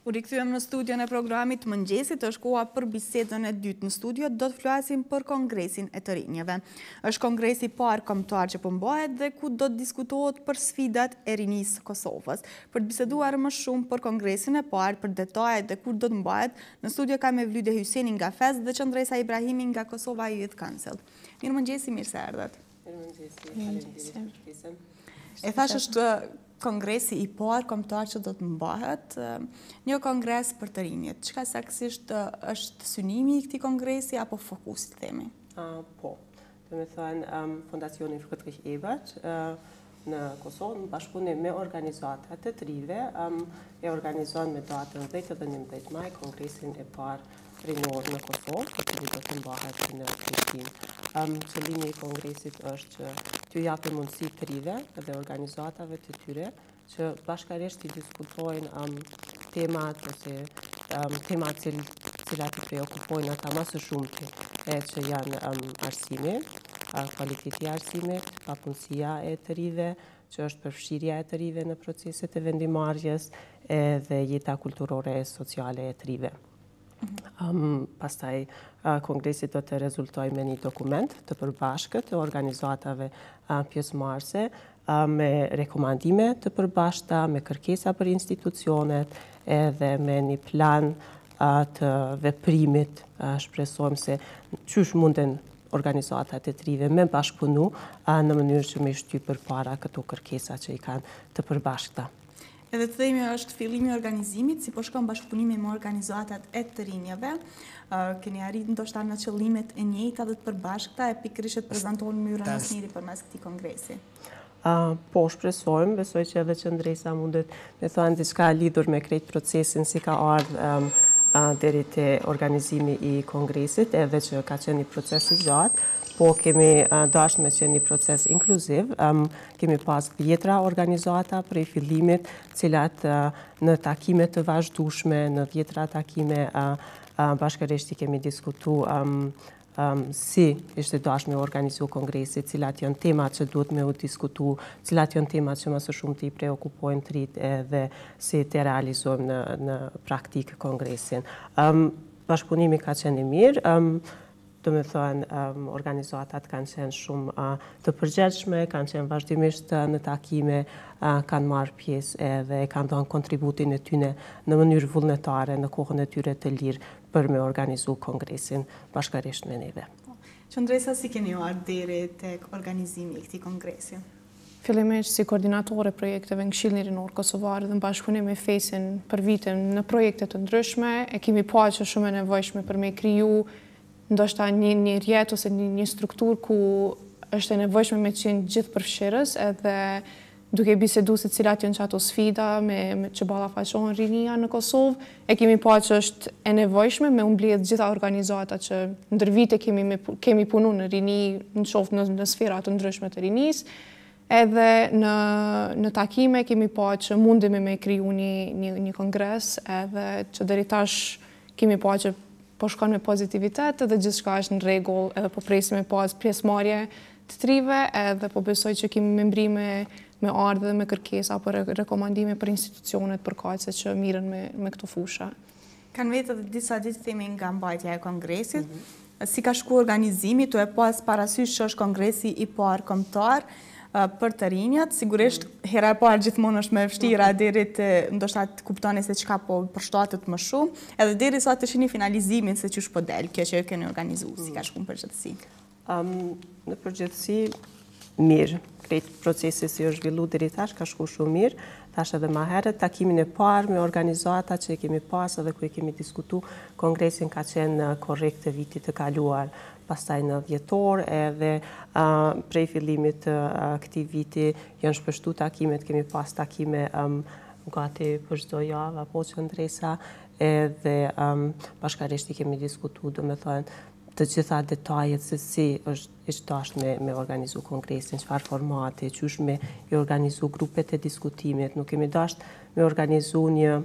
U rikthyem në studion e programit Mëngjesit, është koha për bisedën e dytë në studio, do të flasim për Kongresin e të rinjeve. Është kongresi parë kombëtar që po mbahet dhe ku do të diskutohet për sfidat e rinisë Kosovës. Për të biseduar më shumë për Kongresin e parë, për detajet dhe kur do të mbahet, në studio ka Mevlyde Hyseni nga FES dhe Qendresa Ibrahimi nga Kosova Youth Council. Mëngjesi, mirë se erdhët. Mëngjesi. E thash është kongresi i parë kombëtar që do të mbahet, një kongres për të rinjët. Çka saktësisht është synimi i këtij kongresi apo fokusi, themi? Po, do të thënë Fondacioni Friedrich Ebert në Kosovë në bashkëpunim me organizatat të trive e organizon me datën 10 dhe 11 maj kongresin e parë rinor në Kosovë, i cili do të mbahet në Prishtinë. Qëllimi i kongresit është që t'ju japë mundësi trive dhe organizatave të tyre që bashkërisht të diskutojnë temat ose temat cilat i preokupojnë ata më së shumti, që janë arsimi, kvaliteti i arsimit, papunësia e të rive, që është përfshirja e të rive në proceset e vendimarrjes dhe jeta kulturore e sociale e të rive. Pastaj kongresit do të rezultojë me një dokument të përbashkët të organizatave pjesëmarrëse me rekomandime të përbashkëta, me kërkesa për institucionet edhe me një plan të veprimit. Shpresojmë se qysh munden organizatat e trive me bashkëpunu në mënyrë që me shty përpara këto kërkesa që i kanë të përbashkëta. Edhe të themi është fillimi i organizimit, si po shkon bashkëpunimi me organizatat e të rinjeve, keni arritur ndoshta në qëllimet e njëjta dhe të përbashkëta e pikërisht të prezantohen mënyrën më së miri përmes këtij kongresi. Po, shpresojmë, besoj që edhe Qendresa mundet me thënë diçka lidhur me krejt procesin si ka ardhur deri te organizimi i kongresit, edhe që ka qenë një proces i gjatë. Po kemi dashur me qenë një proces inkluziv, kemi pas dhjetra organizata prej fillimit, cilat në takime të vazhdueshme, në dhjetra takime bashkërisht i kemi diskutuar si ishte dashur me organizu kongresi, cilat janë temat që duhet me u diskutu, cilat janë temat që më së shumti i preokupojnë trit dhe si të realizojmë në praktikë kongresin. Bashkëpunimi ka qenë i mirë. Do me thënë, organizatat kanë qenë shumë të përgjegjshme, kanë qenë vazhdimisht në takime, kanë marrë pjesë dhe kanë dhënë kontributin e tyre në mënyrë vullnetare, në kohën e tyre të lirë për me organizu kongresin bashkërisht me neve. Qendresa, si keni ardhur deri tek organizimi i këtij kongresi? Fillimisht si koordinatore projekteve në Këshillin Rinor Kosovar dhe në bashkëpunim me FES-in për vitin në projekte të ndryshme, e kemi parë që shumë e nevojshme për me kriju ndoshta një rjet ose një strukturë ku është e nevojshme me qenë gjithë përfshirës edhe duke bisedu se cilat janë ato sfida që ballafaqohen rinia në Kosovë, e kemi parë që është e nevojshme me mbledh gjitha organizata që ndër vite kemi punu në rini, në qoftë në sfera të ndryshme të rinisë, edhe në takime kemi parë që mundemi me kriju një kongres edhe që deri tash kemi parë që po shkon me pozitivitet edhe gjithçka është në rregull, edhe po presim me pas pjesëmarrje të trive, edhe po besoj që kemi membrime me ardhë dhe me kërkesa për rekomandime për institucionet përkatëse që mirën me këto fusha. Kanë vetë edhe disa ditë themi nga mbajtja e kongresit. Si ka shku organizimi, tu e pas parasysh që është kongresi i parë kombëtar për të rinjët, sigurisht hera e parë gjithmonë është më e vështira deri të ndoshta të kuptoni se çka po përshtatet më shumë, edhe deri sa të shihni finalizimin se ç'është po del, kjo që keni organizuar, si ka shkuar në përgjithësi. Në përgjithësi mirë, krejt procesi si është zhvilluar deri tash ka shkuar shumë mirë. Tash edhe më herët takimin e parë me organizata që kemi pas edhe ku e kemi diskutuar kongresin ka qenë korrekt të vitit të kaluar. Pastaj në dhjetor edhe prej fillimit të këtij viti janë shpeshtu takimet, kemi pas takime gati për çdo javë apo Qendresa edhe bashkërisht i kemi diskutuar, domethënë të gjitha detajet se si është dashur me organizu kongresin, çfarë formati, qysh me i organizu grupet e diskutimit, nuk kemi dashur me organizu një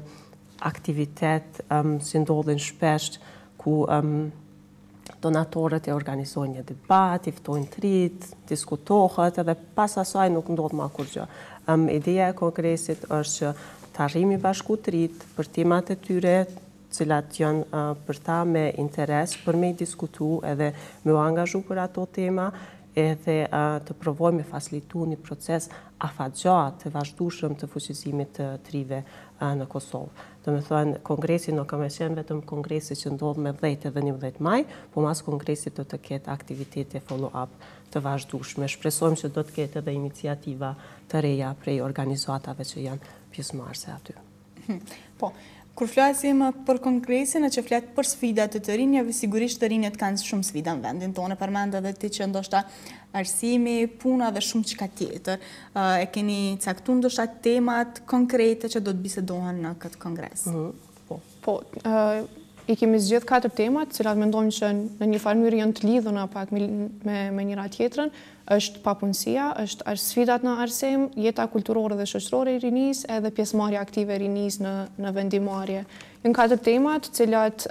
aktivitet që ndodhin shpesh ku donatorët e organizojnë një debat, i ftojnë trit, diskutohet edhe pas asaj nuk ndodh më kurrë gjë. Ideja e kongresit është që të arrijmë i bashku të rritë për temat e tyre, cilat janë për ta me interes për me i diskutu edhe me u angazhu për ato tema, edhe të provojmë me facilitu një proces afatgjatë të vazhdueshëm të fuqizimit të trive në Kosovë. Do me thënë, kongresi nuk ka me qenë vetëm kongresi që ndodhë me 10 edhe 11 maj, po mas kongresit do të ketë aktivitete follow-up të vazhdueshme. Shpresojmë që do të ketë edhe iniciativa të reja prej organizatave që janë pjesëmarrëse aty. Po, kur flasim për kongresin e që flet për sfidat të rinjave, sigurisht të rinjët kanë shumë sfida në vendin tonë, përmend edhe ti që ndoshta arsimi, puna dhe shumë çka tjetër. E keni caktuar ndoshta temat konkrete që do të bisedohen në këtë kongres? Po, i kemi zgjedhë 4 temat, cilat mendojmë që në një farë mënyrë janë të lidhuna pak me njëra tjetrën. Është papunësia, është sfidat në arsim, jeta kulturore dhe shoqërore e rinisë, edhe pjesëmarrja aktive e rinisë në vendimarrje. Janë 4 temat, cilat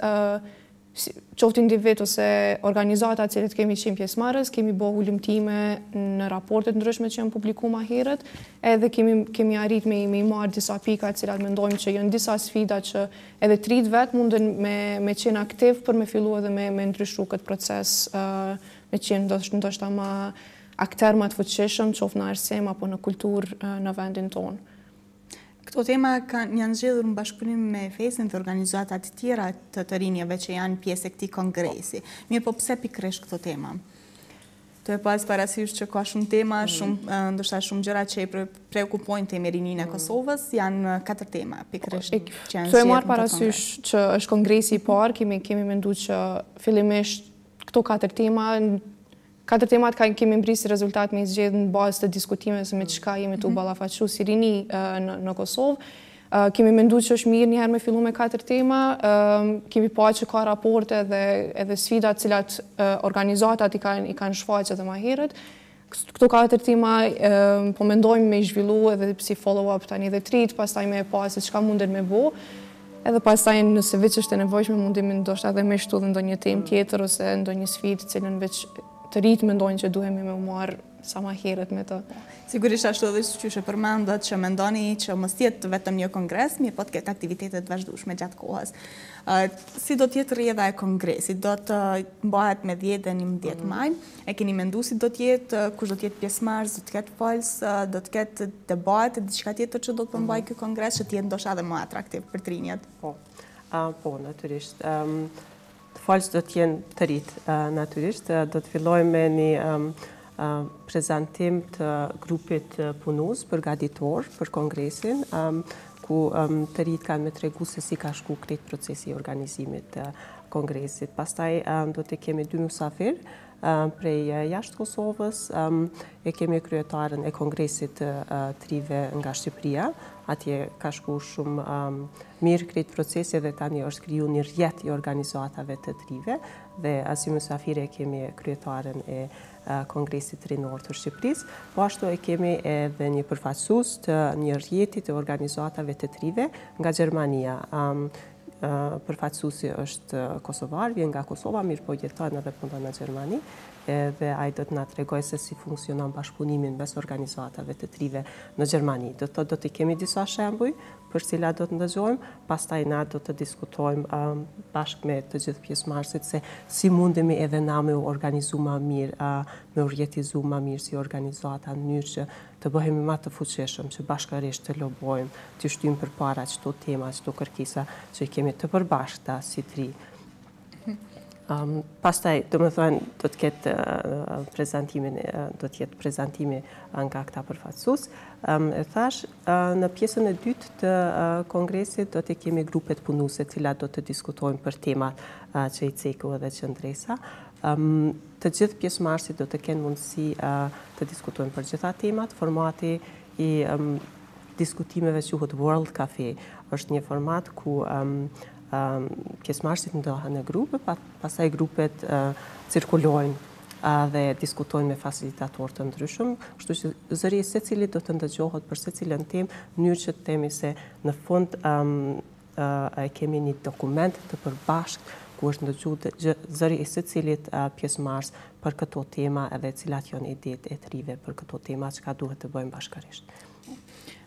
qoftë individ ose organizata cilët kemi qenë pjesëmarrës, kemi bërë ulëmtime në raportet ndryshme që janë publikuar më herët, edhe kemi arrit me i marrë disa pika cilat mendojmë që janë disa sfida që edhe të rit vetë munden me qenë aktiv për me fillu edhe me ndryshu këtë proces, me qenë ndoshta më akter më të fuqishëm, qoftë në arsim apo në kulturë në vendin tonë. Këto tema janë zgjedhur në bashkëpunim me FES-in dhe organizatat tjera të rinjeve që janë pjesë e këtij kongresi. Mirë, po pse pikërisht këto tema? Të e pas parasysh që ka shumë tema, ndoshta shumë gjëra që i preokupojnë temi rininë e Kosovës, janë 4 tema pikërisht që janë zgjedhur. Të e marr parasysh që është kongresi i parë, kemi menduar që fillimisht këto 4 tema 4 temat kemi mbri si rezultat me i zgjedhë në bazë të diskutimeve se me çka jemi të u ballafaqu si rini në Kosovë. Kemi menduar që është mirë njëherë me fillu me 4 tema, kemi pa që ka raporte edhe sfida cilat organizatat i kanë shfaqë edhe më herët. Këto 4 tema po mendojmë me i zhvillu edhe si follow-up tani dhe trit, pastaj me pa se çka mundet me bo. Edhe pastaj nëse veç është e nevojshme mundemi ndoshta edhe me shtu dhe ndonjë temë tjetër ose ndonjë sfidë cilën veç të rritë mendojnë që duhemi me marrë sa ma herët me të. Sigurisht ashtu edhe që përmendat që mendoni që mos jetë vetëm një kongres, mirë po të ketë aktivitetet vazhdueshme gjatë kohës. Si do t'jetë rrjedha e kongresit? Do të bëhet me 10 dhe 11 maj. E keni menduar si do t'jetë, kush do t'jetë pjesëmarrës, do t'ketë falës, do t'ketë debate, diçka tjetër që do të përmbajë ky kongres që t'jetë ndoshta edhe më atraktiv për të rinjët? Po, natyrisht. Falës do t'jenë të rritë, natyrisht. Do të fillojmë me një prezentim të grupit punus përgatitor për kongresin, ku të rritë kanë me tregu se si ka shku krejt procesi i organizimit të kongresit. Pastaj do të kemi 2 musafir prej jashtë Kosovës, e kemi kryetarën e kongresit të trive nga Shqipëria. Atje ka shku shumë mirë krejt procesi dhe tani është kriju një rrjet i organizatave të trive dhe as i musafire kemi kryetarën e Kongresit Rinor të Shqipërisë, po ashtu e kemi edhe një përfaqësues të një rrjeti të organizatave të trive nga Gjermania. Përfaqësuesi është kosovar, vjen nga Kosova, mirë po jeton edhe punon në Gjermani, dhe ai do të na tregojë se si funksionon bashkëpunimi mes organizatave të trive në Gjermani. Do të kemi disa shembuj për cilat do të ndëgjojmë, pastaj na do të diskutojmë bashkë me të gjithë pjesëmarrësit se si mundemi edhe na me u organizu më mirë, me u rjetizu më mirë si organizata në mënyrë që të bëhemi më të fuqishëm, që bashkërisht të lobojmë, të shtyjmë përpara çdo tema, çdo kërkesa që i kemi të përbashkëta si tri. Pastaj, do të thënë, do të ketë prezantimi nga këta përfaqësues. E thash, në pjesën e dytë të kongresit do të kemi grupet punuese, të cilat do të diskutojnë për temat që i ceku edhe Qendresa. Të gjithë pjesëmarrësit do të kenë mundësi të diskutojnë për gjitha temat. Formati i diskutimeve quhet World Cafe. Është një format ku pjesëmarrësit ndohen në grupe, pastaj grupet cirkulojnë dhe diskutojnë me fasilitatorë të ndryshëm, kështu që zëri secili do të ndëgjohet për secilën temë, në mënyrë që të themi se në fund kemi një dokument të përbashkët ku është ndëgju zëri i secilit pjesëmarrës për këto tema edhe cilat janë idetë e të rive për këto tema që ka duhet të bëjmë bashkërisht.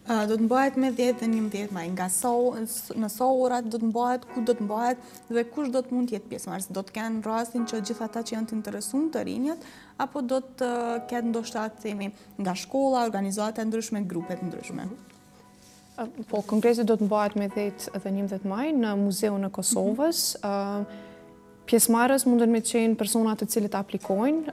Do të bëhet me 10 dhe 11 maj, nga në sa orat do të bëhet, ku do të bëhet dhe kush do të mund të jetë pjesëmarrës. Do të kenë rastin që gjithë ata që janë të interesuar të rinjët, apo do të ketë ndoshta themi nga shkolla, organizata ndryshme, grupe të ndryshme. Po, kongresi do të bëhet me 10 dhe 11 maj në Muzeun e Kosovës. Pjesëmarrës mundën me qenë personat të cilët aplikojnë,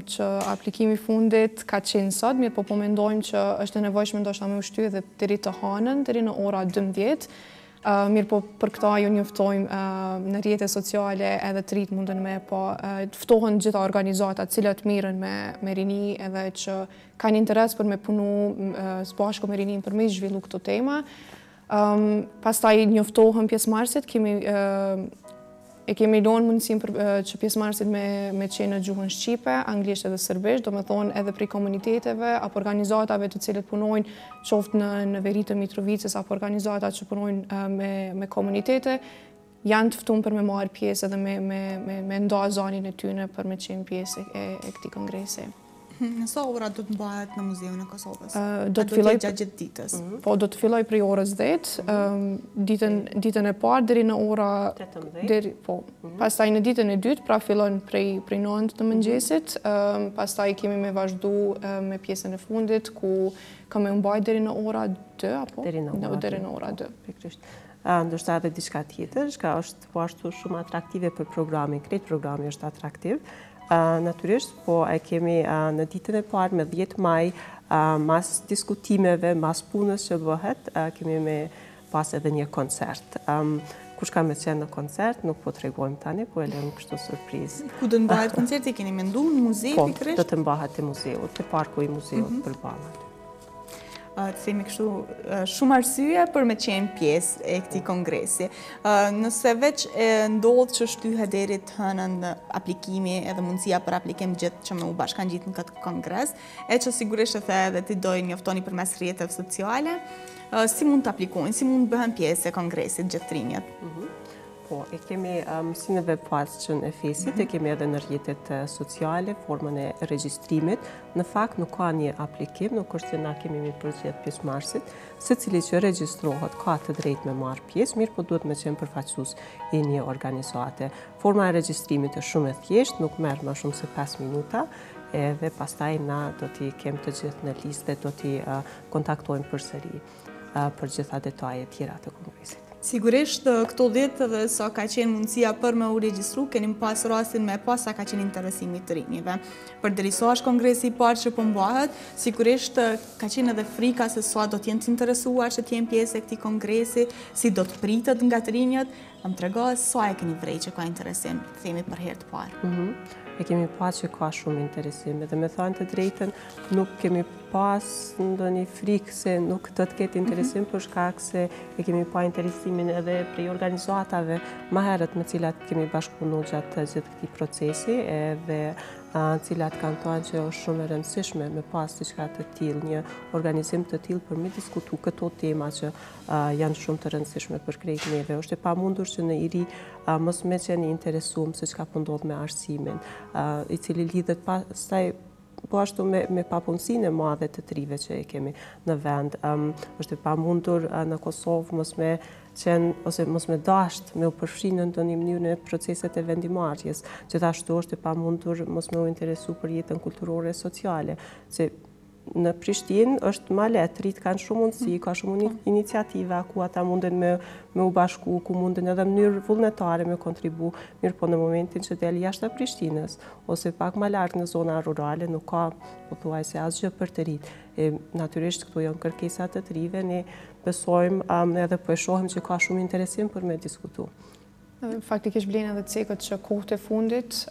që aplikimi fundit ka qenë sot, mirë po mendojmë që është e nevojshme ndoshta me ushtyje dhe deri të hënën, deri në ora 12. Mirë po për këta ju njoftojmë në rrjetet sociale edhe të rritë mundën me ftohen gjitha organizatat cilët mirën me rini edhe që kanë interes për me punu së bashku me rinin për me zhvillu këto tema. Pastaj njoftohen pjesëmarrësit, kemi lënë mundësin që pjesëmarrësit me qenë në gjuhën shqipe, anglisht edhe serbisht, do me thonë edhe prej komuniteteve apo organizatave të cilët punojnë qoftë në veri të Mitrovicës apo organizatat që punojnë me komunitete, janë të ftuar për me marrë pjesë edhe me nda zonin e tyne për me qenë pjesë e këtij kongresi. Në sa ora do të bëhet në Muzeun e Kosovës? Do të filloj gjatë ditës. Po, do të filloj prej orës 10, ditën e parë deri në ora 18. Po. Pastaj në ditën e dytë, pra fillon prej 9 të mëngjesit, pastaj kemi me vazhdu me pjesën e fundit ku kam me mbajt deri në ora 2 apo? Deri në ora 2. Pikërisht. Ndoshta edhe diçka tjetër, që është po ashtu shumë atraktive për programin, krejt programi është atraktiv. Natyrisht, po e kemi në ditën e parë me 10 maj, mas diskutimeve, mas punës që bëhet, kemi me pas edhe një koncert. Kush ka me qenë në koncert, nuk po të regojmë tani, po e lëmë kështu surprizë. Ku do të mbahet koncerti, keni mendu në muzej, pikërisht? Po, do të mbahet e muzeut, të parku i muzeut për ballat. Të themi kështu shumë arsye për me qenë pjesë e këtij kongresi. Nëse veç ndodhë që shtyhet deri të hënën në aplikimi edhe mundësia për aplikim gjithë që me u bashkangjitë në këtë kongres, e që sigurisht edhe ti dojë njoftoni përmes rrjeteve sociale, si mund të aplikojnë, si mund të bëhen pjesë e kongresit gjithë rinjët? Po, e kemi mësimeve pas që në fesit, e kemi edhe në rrjetet sociale, formën e regjistrimit. Në fakt nuk ka një aplikim, nuk është që na kemi mi përgjet pjesëmarrësit, se cili që regjistrohet ka të drejt me marrë pjesë, mirë po duhet me qenë përfaqësues i një organizate. Forma e regjistrimit është shumë e thjeshtë, nuk merr më shumë se 5 minuta, edhe pastaj na do t'i kem të gjithë në listë, do t'i kontaktojmë përsëri për gjitha detajet tjera të kongresit. Sigurisht, këto ditë dhe sa ka qenë mundësia për me u regjistru, keni pas rastin me pas sa ka qenë interesimi të rinjive. Për derisa është kongresi i parë që po mbahet, sigurisht ka qenë edhe frika se sa do t'jenë të interesuar që t'jenë pjesë e këtij kongresi, si do të pritet nga të rinjët. Më trego sa e keni vrej që ka interesim, themi për herë të parë. E kemi pas që ka shumë interesim, edhe me thënë të drejtën, nuk kemi pas ndonjë frikë se nuk do të ketë interesim për shkak se e kemi pa interesimin edhe prej organizatave më herët me cilat kemi bashkëpunuar gjatë gjithë këtij procesi, edhe cilat kanë thënë që është shumë e rëndësishme me pas diçka të tillë, një organizim të tillë për me diskutu këto tema që janë shumë të rëndësishme për krejt neve. Është e pamundur që në iri mos me qenë interesuar se çka po ndodh me arsimin, i cili lidhet pastaj po ashtu me papunësinë e madhe të trive që e kemi në vend. Është e pamundur në Kosovë mos me qenë, ose mos me dasht me u përfshi në ndonjë mënyrë në proceset e vendimarrjes. Gjithashtu është e pamundur mos me u interesu për jetën kulturore e sociale, se në Prishtinë është ma lehtë, rritë kanë shumë mundësi, ka shumë iniciativa ku ata munden me u bashku, ku munden edhe mënyrë vullnetare me kontribu, mirë po në momentin që del jashtë Prishtinës, ose pak ma larg në zona rurale, nuk ka, po thuaj se asgjë për të rritë. Natyrisht këtu janë kërkesat të të rive, ne besojmë edhe po e shohim që ka shumë interesim për me diskutu. Faktikisht blenë edhe cekët që kohët e fundit,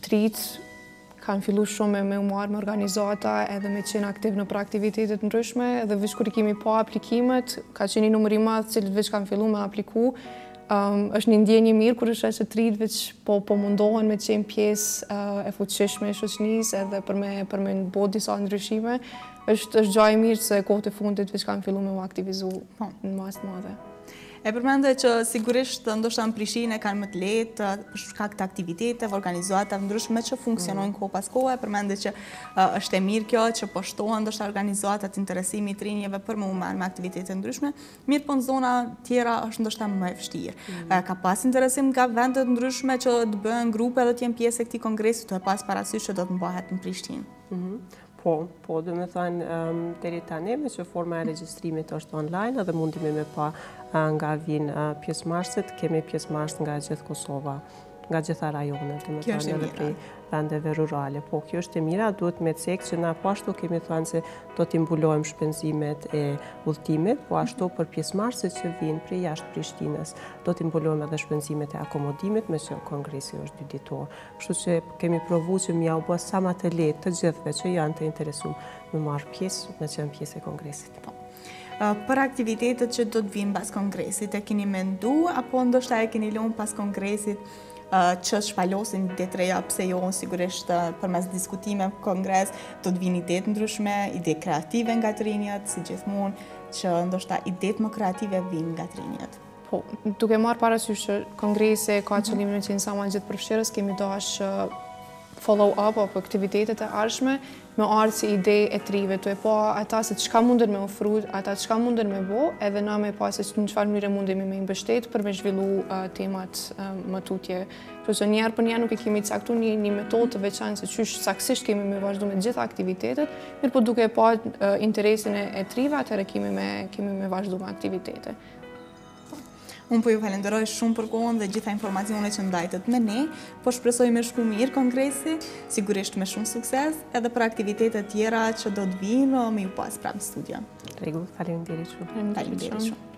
tritë kanë fillu shumë me u marrë me organizata edhe me qenë aktiv në për aktivitetet ndryshme, edhe veç kur i kemi pa aplikimet, ka qenë një numër i madh cilët veç kanë fillu me apliku. Është një ndjenjë mirë kur është që tritë veç po mundohen me qenë pjesë e fuqishme e shoqënisë edhe për me bë disa ndryshime. Është gjë e mirë se kohët e fundit veç kanë fillu me u aktivizu në masë të madhe. E përmende që sigurisht ndoshta në Prishtinë kanë më të lehtë për shkak të aktiviteteve, organizatave ndryshme që funksionojnë kohë pas kohe. E përmende që është e mirë kjo që po shtohen ndoshta organizatat interesimit të rinjeve për më u marrë me aktivitete ndryshme, mirë po në zona tjera është ndoshta më e vështirë. Ka pas interesim nga vendet ndryshme që të bëhen grupe dhe të jenë pjesë e këtij kongresi, të pas parasysh që do të mbahet në Prishtinë. Po, dhe me thënë, deri tani me që forma e regjistrimit është online edhe mundimi me pa nga vinë pjesëmarrësit, kemi pjesëmarrës nga gjithë Kosova, nga gjitha rajonet, dhe me thënë edhe prej vendeve rurale. Po, kjo është e mira, duhet me cekë që na po ashtu kemi thënë se do t'i mbulojmë shpenzimet e udhëtimit, po ashtu për pjesëmarrësit që vinë prej jashtë Prishtinës, do t'i mbulojmë edhe shpenzimet e akomodimit, me që kongresi është 2 ditor. Kështu që kemi provu që mja u bë sa më të lehtë të gjithve që janë të interesuar me marrë pjesë, me qenë pjesë e kongresit. Për aktivitetet që do të vinë pas kongresit, e keni mendu, apo ndoshta e keni lënë pas kongresit që shpalosin ide të reja, pse jo, sigurisht përmes diskutime kongres do të vinë ide të ndryshme, ide kreative nga të rinjët, si gjithmonë, që ndoshta ide më kreative vinë nga të rinjët. Po, duke marrë parasysh që kongresi ka qëllimin që sa më gjithë përfshirës, kemi dash follow-up apo aktivitetet e ardhshme me ardhë si ide e trive, të e po ata se çka munden me ofru, ata çka munden me bo, edhe na me pa se në çfarë mënyre mundemi me mbështet për me zhvillu temat më tutje. Kështu që njerë për njerë nuk e kemi caktu një metodë të veçantë se qysh saksisht kemi me vazhdu me gjitha aktivitetet, mirë po duke e pa interesin e trive, atëherë kemi me vazhdu me aktivitetet. Unë po ju falenderoj shumë për kohën dhe gjitha informacionet që ndajtët me ne, po shpresoj me shku mirë kongresi, sigurisht me shumë sukses, edhe për aktivitetet tjera që do të vinë me ju pas prapë në studio. Rregull, faleminderit shumë. Faleminderit shumë.